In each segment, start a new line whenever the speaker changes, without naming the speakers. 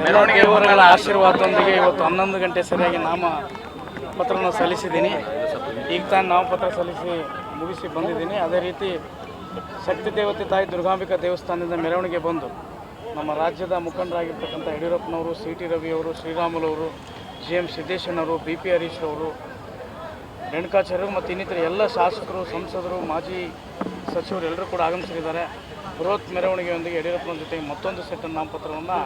ಮೆರವಣಿಗೆಯವರುಗಳ ಆಶೀರ್ವಾದದೊಂದಿಗೆ ಇವತ್ತು 11 ಗಂಟೆ ಸರಿಯಾಗಿ ನಾಮಪತ್ರನ ಸಲ್ಲಿಸಿದ್ದೀನಿ. ಈಗ ತಾನು ನಾಮಪತ್ರ ಸಲ್ಲಿಸಿ ಮುಗಿಸಿ ಬಂದಿದ್ದೀನಿ. ಅದೇ ರೀತಿ ಶಕ್ತಿ ದೇವತೆ ತಾಯಿ ದುರ್ಗಾಂಬಿಕಾ ದೇವಸ್ಥಾನದಿಂದ ಮೆರವಣಿಗೆ ಬಂದು ನಮ್ಮ ರಾಜ್ಯದ ಮುಖಂಡರಾಗಿರ್ತಕ್ಕಂಥ ಯಡಿಯೂರಪ್ಪನವರು, ಸಿ ಟಿ ರವಿಯವರು, ಶ್ರೀರಾಮುಲವರು, ಜಿ ಎಂ ಸಿದ್ದೇಶಣ್ಣವರು, ಬಿ ಪಿ ಹರೀಶ್ ಅವರು, ರೇಣುಕಾಚಾರ್ಯರು ಮತ್ತು ಇನ್ನಿತರ ಎಲ್ಲ ಶಾಸಕರು, ಸಂಸದರು, ಮಾಜಿ ಸಚಿವರು ಎಲ್ಲರೂ ಕೂಡ ಆಗಮಿಸಿದ್ದಾರೆ. ಬೃಹತ್ ಮೆರವಣಿಗೆಯೊಂದಿಗೆ ಯಡಿಯೂರಪ್ಪನ ಜೊತೆಗೆ ಮತ್ತೊಂದು ಸೆಟ್ ನಾಮಪತ್ರವನ್ನು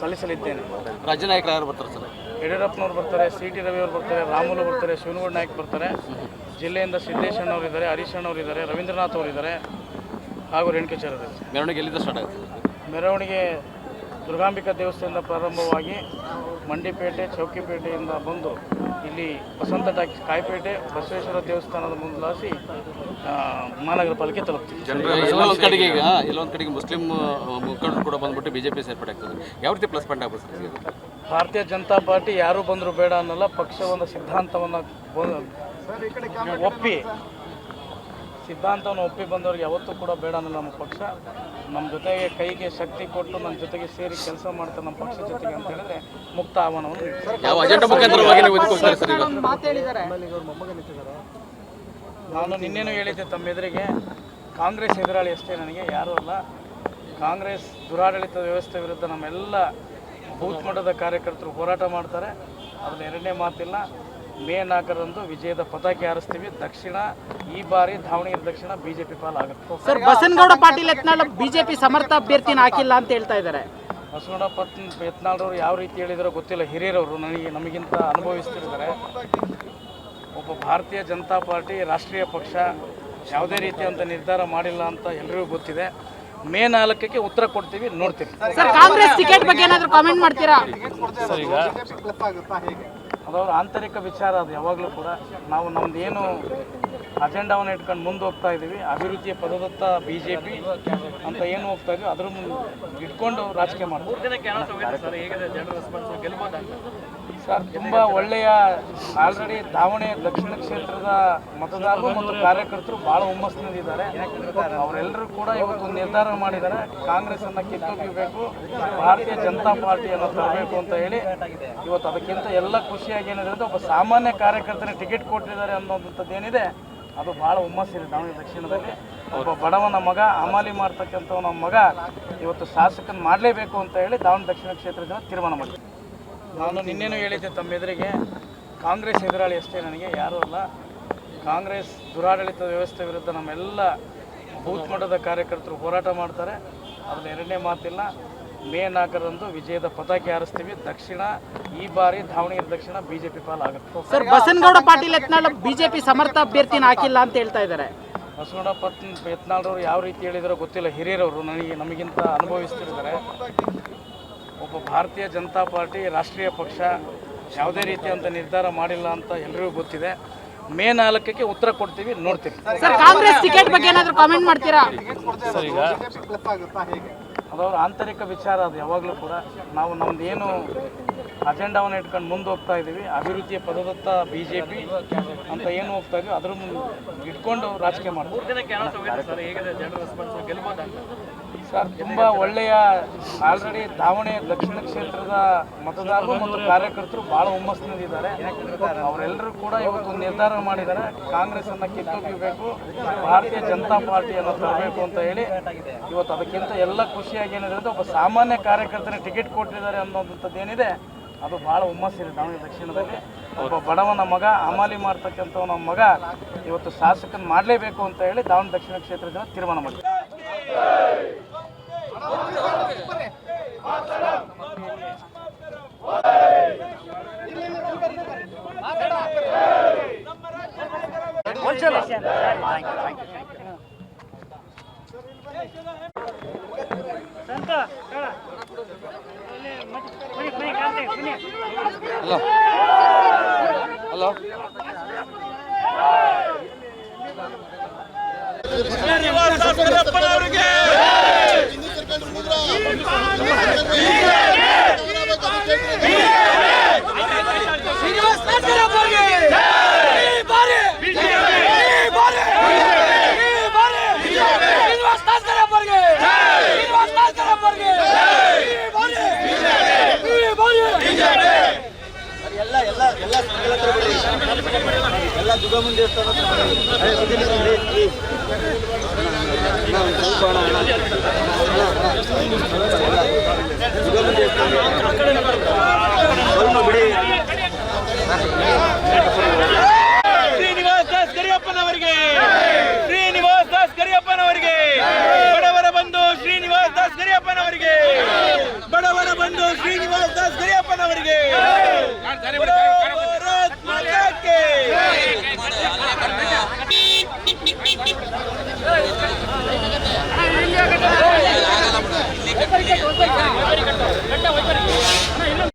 ಸಲ್ಲಿಸಲಿದ್ದೇನೆ.
ರಾಜ್ಯ ನಾಯಕರು ಯಾರು ಬರ್ತಾರೆ ಸರ್?
ಯಡಿಯೂರಪ್ಪನವರು ಬರ್ತಾರೆ, ಸಿ ಟಿ ರವಿಯವರು ಬರ್ತಾರೆ, ರಾಮುಲು ಬರ್ತಾರೆ, ಶಿವನಗೌಡ ನಾಯಕ್ ಬರ್ತಾರೆ, ಜಿಲ್ಲೆಯಿಂದ ಸಿದ್ದೇಶಣ್ಣವರು ಇದ್ದಾರೆ, ಹರೀಶ್ ಅಣ್ಣವರು ಇದ್ದಾರೆ, ರವೀಂದ್ರನಾಥ್ ಅವರು ಇದ್ದಾರೆ, ಹಾಗೂ ರೇಣುಕಾಚಾರ್ಯ ಇದ್ದಾರೆ.
ಮೆರವಣಿಗೆ ಎಲ್ಲಿಂದ ಸ್ಟಾರ್ಟ್ ಆಗುತ್ತೆ?
ಮೆರವಣಿಗೆ ದುರ್ಗಾಂಬಿಕಾ ದೇವಸ್ಥಾನದಿಂದ ಪ್ರಾರಂಭವಾಗಿ ಮಂಡಿಪೇಟೆ, ಚೌಕಿಪೇಟೆಯಿಂದ ಬಂದು ಇಲ್ಲಿ ವಸಂತ ಟಾಕೀಸ್, ಕಾಯಿಪೇಟೆ, ಬಸವೇಶ್ವರ ದೇವಸ್ಥಾನದ ಮುಂದಾಸಿ ಮಹಾನಗರ ಪಾಲಿಕೆ ತಲುಪ್ತೀವಿ.
ಎಲ್ಲೊಂದು ಕಡೆಗೆ ಮುಸ್ಲಿಂ ಮುಖಂಡರು ಕೂಡ ಬಂದ್ಬಿಟ್ಟು ಬಿಜೆಪಿ ಸೇರ್ಪಡೆ ಆಗ್ತದೆ. ಯಾವ ರೀತಿ ಪ್ಲಸ್ ಪಾಯಿಂಟ್ ಆಗ್ಬೋದು?
ಭಾರತೀಯ ಜನತಾ ಪಾರ್ಟಿ ಯಾರು ಬಂದರೂ ಬೇಡ ಅನ್ನಲ್ಲ, ಪಕ್ಷ ಒಂದು ಸಿದ್ಧಾಂತವನ್ನು ಒಪ್ಪಿ ಬಂದವ್ರಿಗೆ ಯಾವತ್ತೂ ಕೂಡ ಬೇಡ ಅನ್ನಲ್ಲ. ನಮ್ಮ ಪಕ್ಷ ನಮ್ಮ ಜೊತೆಗೆ ಕೈಗೆ ಶಕ್ತಿ ಕೊಟ್ಟು ನನ್ನ ಜೊತೆಗೆ ಸೇರಿ ಕೆಲಸ ಮಾಡ್ತಾರೆ ನಮ್ಮ ಪಕ್ಷ ಜೊತೆಗೆ ಅಂತ ಹೇಳಿದ್ರೆ ಮುಕ್ತ ಆಹ್ವಾನವನ್ನು ನಾನು ನಿನ್ನೆನೂ ಹೇಳಿದ್ದೆ ತಮ್ಮ ಎದುರಿಗೆ, ಕಾಂಗ್ರೆಸ್ ಎದುರಾಳಿ ಅಷ್ಟೇ, ನನಗೆ ಯಾರೂ ಅಲ್ಲ. ಕಾಂಗ್ರೆಸ್ ದುರಾಡಳಿತ ವ್ಯವಸ್ಥೆ ವಿರುದ್ಧ ನಮ್ಮೆಲ್ಲ ಬೂತ್ ಮಟ್ಟದ ಕಾರ್ಯಕರ್ತರು ಹೋರಾಟ ಮಾಡ್ತಾರೆ. ಅದರಲ್ಲಿ ಎರಡನೇ ಮಾತಿಲ್ಲ. ಮೇ 4ರಂದು ವಿಜಯದ ಪತಾಕೆ ಹಾರಿಸ್ತೀವಿ. ದಕ್ಷಿಣ ಈ ಬಾರಿ ದಾವಣಗೆರೆ ದಕ್ಷಿಣ ಬಿಜೆಪಿ ಪಾಲಾಗುತ್ತೆ.
ಸರ್, ಬಸನಗೌಡ ಪಾಟೀಲ್ ಯತ್ನಾಳ್ ಬಿಜೆಪಿ ಸಮರ್ಥ ಅಭ್ಯರ್ಥಿನ ಹಾಕಿಲ್ಲ ಅಂತ ಹೇಳ್ತಾ ಇದ್ದಾರೆ.
ಬಸವನಗೌಡ ಯತ್ನಾಳ್ರವರು ಯಾವ ರೀತಿ ಹೇಳಿದಾರೋ ಗೊತ್ತಿಲ್ಲ. ಹಿರಿಯರವರು ನಮಗಿಂತ ಅನುಭವಿಸ್ತಿರ್ತಾರೆ. ಒಬ್ಬ ಭಾರತೀಯ ಜನತಾ ಪಾರ್ಟಿ ರಾಷ್ಟ್ರೀಯ ಪಕ್ಷ ಯಾವುದೇ ರೀತಿಯಂತ ನಿರ್ಧಾರ ಮಾಡಿಲ್ಲ ಅಂತ ಎಲ್ಲರಿಗೂ ಗೊತ್ತಿದೆ. ಮೇ 4ಕ್ಕೆ ಉತ್ತರ ಕೊಡ್ತೀವಿ, ನೋಡ್ತೀವಿ.
ಸರ್, ಕಾಂಗ್ರೆಸ್ ಟಿಕೆಟ್ ಬಗ್ಗೆ ಏನಾದರೂ ಕಾಮೆಂಟ್ ಮಾಡ್ತೀರಾ?
ಸರ್, ಈಗ ಅದವ್ರ ಆಂತರಿಕ ವಿಚಾರ. ಅದು ಯಾವಾಗಲೂ ಕೂಡ ನಾವು ನಮ್ದು ಏನು ಅಜೆಂಡಾವನ್ನು ಇಟ್ಕೊಂಡು ಮುಂದೆ ಹೋಗ್ತಾ ಇದ್ದೀವಿ, ಅಭಿವೃದ್ಧಿಯ ಪದದತ್ತ ಬಿಜೆಪಿ ಅಂತ ಏನು ಹೋಗ್ತಾ ಇದೀವಿ ಅದ್ರ ಮುಂದೆ ಇಟ್ಕೊಂಡು ರಾಜಕೀಯ ಮಾಡ್ತೀವಿ. ಸರ್, ತುಂಬ ಒಳ್ಳೆಯ ಆಲ್ರೆಡಿ ದಾವಣಗೆರೆ ದಕ್ಷಿಣ ಕ್ಷೇತ್ರದ ಮತದಾರರು ಮತ್ತು ಕಾರ್ಯಕರ್ತರು ಭಾಳ ಹುಮ್ಮಸ್ಸಿನಲ್ಲಿದ್ದಾರೆ. ಅವರೆಲ್ಲರೂ ಕೂಡ ಇವತ್ತು ನಿರ್ಧಾರ ಮಾಡಿದ್ದಾರೆ, ಕಾಂಗ್ರೆಸ್ಸನ್ನು ಕಿತ್ತೊಗೆಯಬೇಕು, ಭಾರತೀಯ ಜನತಾ ಪಾರ್ಟಿಯನ್ನು ತರಬೇಕು ಅಂತ ಹೇಳಿ. ಇವತ್ತು ಅದಕ್ಕಿಂತ ಎಲ್ಲ ಖುಷಿಯಾಗಿ ಏನಿದೆ ಅಂದರೆ ಒಬ್ಬ ಸಾಮಾನ್ಯ ಕಾರ್ಯಕರ್ತನ ಟಿಕೆಟ್ ಕೊಟ್ಟಿದ್ದಾರೆ ಅನ್ನೋದಂಥದ್ದು ಏನಿದೆ ಅದು ಭಾಳ ಹುಮ್ಮಸ್ಸಿದೆ. ದಾವಣಗೆರೆ ದಕ್ಷಿಣದಲ್ಲಿ ಒಬ್ಬ ಬಡವನ ಮಗ, ಹಮಾಲಿ ಮಾಡ್ತಕ್ಕಂಥ ನಮ್ಮ ಮಗ ಇವತ್ತು ಶಾಸಕನ ಮಾಡಲೇಬೇಕು ಅಂತ ಹೇಳಿ ದಾವಣಗೆರೆ ದಕ್ಷಿಣ ಕ್ಷೇತ್ರದ ತೀರ್ಮಾನ ಮಾಡಿದೆ. ನಾನು ನಿನ್ನೆನೂ ಹೇಳಿದ್ದೆ ತಮ್ಮ ಎದುರಿಗೆ, ಕಾಂಗ್ರೆಸ್ ಎದುರಾಳಿ ಅಷ್ಟೇ, ನನಗೆ ಯಾರೂ ಅಲ್ಲ. ಕಾಂಗ್ರೆಸ್ ದುರಾಡಳಿತ ವ್ಯವಸ್ಥೆ ವಿರುದ್ಧ ನಮ್ಮೆಲ್ಲ ಬೂತ್ ಮಟ್ಟದ ಕಾರ್ಯಕರ್ತರು ಹೋರಾಟ ಮಾಡ್ತಾರೆ. ಅದರಲ್ಲಿ ಎರಡನೇ ಮಾತಿಲ್ಲ. ಮೇ 4ರಂದು ವಿಜಯದ ಪತಾಕೆ ಹಾರಿಸ್ತೀವಿ. ದಕ್ಷಿಣ ಈ ಬಾರಿ ದಾವಣಗೆರೆ ದಕ್ಷಿಣ ಬಿಜೆಪಿ ಪಾಲಾಗುತ್ತೆ.
ಸರ್, ಬಸನಗೌಡ ಪಾಟೀಲ್ ಯತ್ನಾಳ್ ಬಿಜೆಪಿ ಸಮರ್ಥ ಅಭ್ಯರ್ಥಿನ ಹಾಕಿಲ್ಲ ಅಂತ ಹೇಳ್ತಾ ಇದ್ದಾರೆ.
ಬಸವನಗೌಡ ಯತ್ನಾಳ್ರವರು ಯಾವ ರೀತಿ ಹೇಳಿದಾರೋ ಗೊತ್ತಿಲ್ಲ. ಹಿರಿಯರವರು ನಮಗಿಂತ ಅನುಭವಿಸ್ತಿರ್ತಾರೆ. ಒಬ್ಬ ಭಾರತೀಯ ಜನತಾ ಪಾರ್ಟಿ ರಾಷ್ಟ್ರೀಯ ಪಕ್ಷ ಯಾವುದೇ ರೀತಿಯಂತ ನಿರ್ಧಾರ ಮಾಡಿಲ್ಲ ಅಂತ ಎಲ್ಲರಿಗೂ ಗೊತ್ತಿದೆ. ಮೇ 4ಕ್ಕೆ ಉತ್ತರ ಕೊಡ್ತೀವಿ, ನೋಡ್ತೀವಿ.
ಸರ್, ಕಾಂಗ್ರೆಸ್ ಟಿಕೆಟ್ ಬಗ್ಗೆ ಏನಾದರೂ ಕಾಮೆಂಟ್ ಮಾಡ್ತೀರಾ?
ಸರ್, ಈಗ ಅದವ್ರ ಆಂತರಿಕ ವಿಚಾರ. ಅದು ಯಾವಾಗಲೂ ಕೂಡ ನಾವು ನಮ್ದು ಏನು ಅಜೆಂಡಾವನ್ನು ಇಟ್ಕೊಂಡು ಮುಂದೆ ಹೋಗ್ತಾ ಇದ್ದೀವಿ, ಅಭಿವೃದ್ಧಿಯ ಪದದತ್ತ ಬಿಜೆಪಿ ಅಂತ ಏನು ಹೋಗ್ತಾ ಇದೀವಿ ಅದ್ರ ಮುಂದೆ ಇಟ್ಕೊಂಡು ರಾಜಕೀಯ ಮಾಡ್ತೀವಿ. ಸರ್, ತುಂಬ ಒಳ್ಳೆಯ ಆಲ್ರೆಡಿ ದಾವಣಗೆರೆ ದಕ್ಷಿಣ ಕ್ಷೇತ್ರದ ಮತದಾರರು ಮತ್ತು ಕಾರ್ಯಕರ್ತರು ಭಾಳ ಹುಮ್ಮಸ್ಸಿನಲ್ಲಿದ್ದಾರೆ. ಅವರೆಲ್ಲರೂ ಕೂಡ ಇವತ್ತು ನಿರ್ಧಾರ ಮಾಡಿದ್ದಾರೆ, ಕಾಂಗ್ರೆಸ್ಸನ್ನು ಕಿತ್ತೊಗೆಯಬೇಕು, ಭಾರತೀಯ ಜನತಾ ಪಾರ್ಟಿಯನ್ನು ತರಬೇಕು ಅಂತ ಹೇಳಿ. ಇವತ್ತು ಅದಕ್ಕಿಂತ ಎಲ್ಲ ಖುಷಿಯಾಗಿ ಏನಿದೆ ಅಂದರೆ ಒಬ್ಬ ಸಾಮಾನ್ಯ ಕಾರ್ಯಕರ್ತನ ಟಿಕೆಟ್ ಕೊಟ್ಟಿದ್ದಾರೆ ಅನ್ನೋದಂಥದ್ದು ಏನಿದೆ ಅದು ಭಾಳ ಹುಮ್ಮಸ್ಸಿದೆ. ದಾವಣಗೆರೆ ದಕ್ಷಿಣದಲ್ಲಿ ಒಬ್ಬ ಬಡವನ ಮಗ, ಹಮಾಲಿ ಮಾಡ್ತಕ್ಕಂಥ ನಮ್ಮ ಮಗ ಇವತ್ತು ಶಾಸಕನ ಮಾಡಲೇಬೇಕು ಅಂತ ಹೇಳಿ ದಾವಣಗೆರೆ ದಕ್ಷಿಣ ಕ್ಷೇತ್ರದ ತೀರ್ಮಾನ ಮಾಡಿದೆ.
ಹಲೋ
ಶ್ರೀನಿವಾಸ ಎಲ್ಲ ದುರ್ಗಮ್ಮನ ದೇವಸ್ಥಾನ